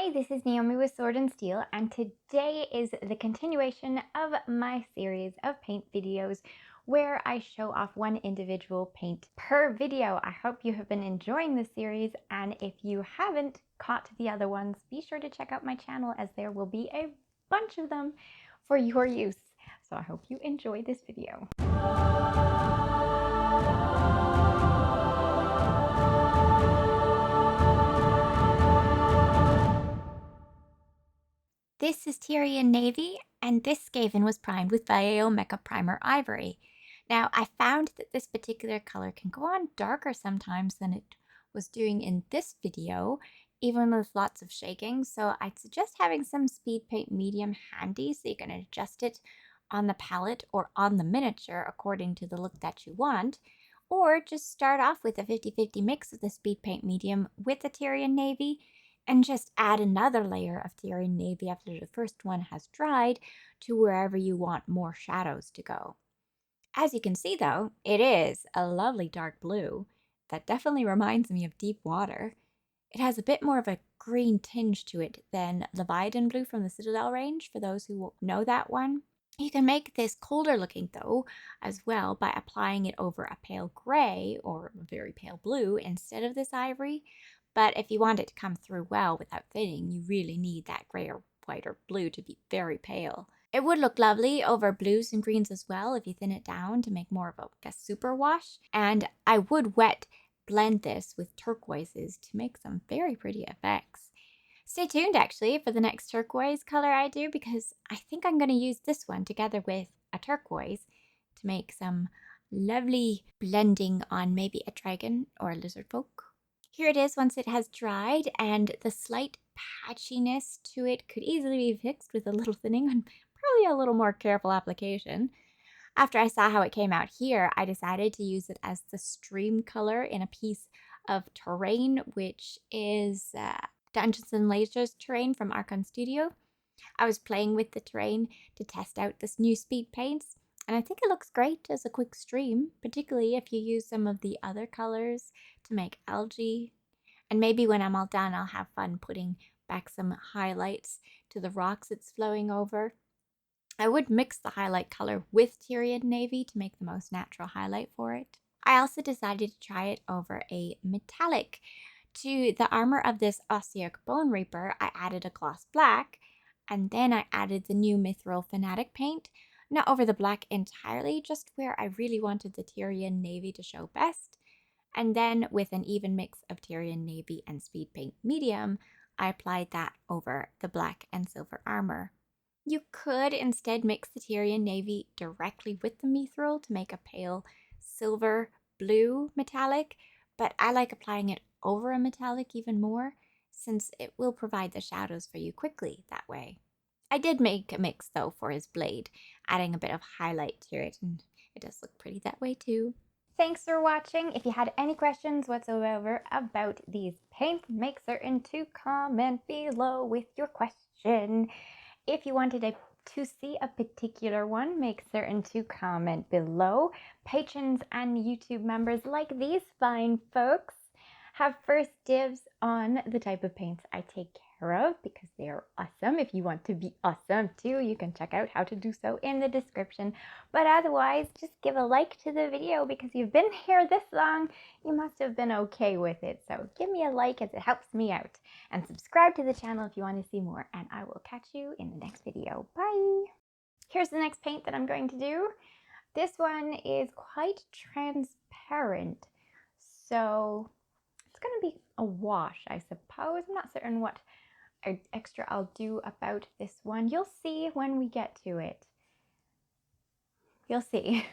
Hi, this is Naomi with Sword and Steel, and today is the continuation of my series of paint videos where I show off one individual paint per video. I hope you have been enjoying this series, and if you haven't caught the other ones, be sure to check out my channel as there will be a bunch of them for your use. So I hope you enjoy this video. This is Tyrian Navy, and this Skaven was primed with Ivory Primer Ivory. Now, I found that this particular color can go on darker sometimes than it was doing in this video, even with lots of shaking, so I'd suggest having some speed paint medium handy so you can adjust it on the palette or on the miniature according to the look that you want, or just start off with a 50-50 mix of the speed paint medium with the Tyrian Navy and just add another layer of Tyrian Navy after the first one has dried to wherever you want more shadows to go. As you can see though, it is a lovely dark blue that definitely reminds me of deep water. It has a bit more of a green tinge to it than Leviathan blue from the Citadel range, for those who know that one. You can make this colder looking though as well by applying it over a pale gray or a very pale blue instead of this ivory. But if you want it to come through well without thinning, you really need that gray or white or blue to be very pale. It would look lovely over blues and greens as well if you thin it down to make more of a super wash. And I would wet blend this with turquoises to make some very pretty effects. Stay tuned actually for the next turquoise color I do, because I think I'm going to use this one together with a turquoise to make some lovely blending on maybe a dragon or a lizard folk. Here it is once it has dried, and the slight patchiness to it could easily be fixed with a little thinning and probably a little more careful application. After I saw how it came out here, I decided to use it as the stream color in a piece of terrain, which is Dungeons & Lasers terrain from Archon Studio. I was playing with the terrain to test out this new speed paints, and I think it looks great as a quick stream, particularly if you use some of the other colors to make algae. And maybe when I'm all done, I'll have fun putting back some highlights to the rocks it's flowing over. I would mix the highlight color with Tyrian Navy to make the most natural highlight for it. I also decided to try it over a metallic. To the armor of this Ossiarch Bone Reaper, I added a gloss black, and then I added the new Mithril Fanatic paint, not over the black entirely, just where I really wanted the Tyrian Navy to show best. And then with an even mix of Tyrian Navy and speed paint medium, I applied that over the black and silver armor. You could instead mix the Tyrian Navy directly with the Mithril to make a pale silver blue metallic, but I like applying it over a metallic even more, since it will provide the shadows for you quickly that way. I did make a mix though for his blade, adding a bit of highlight to it, and it does look pretty that way too. Thanks for watching. If you had any questions whatsoever about these paints, make certain to comment below with your question. If you wanted to see a particular one, make certain to comment below. Patrons and YouTube members like these fine folks have first dibs on the type of paints I take care of, because they are awesome. If you want to be awesome too, you can check out how to do so in the description. But otherwise, just give a like to the video, because you've been here this long, you must have been okay with it. So give me a like as it helps me out. And subscribe to the channel if you want to see more. And I will catch you in the next video. Bye! Here's the next paint that I'm going to do. This one is quite transparent, so it's going to be a wash, I suppose. I'm not certain what extra I'll do about this one. You'll see when we get to it. You'll see.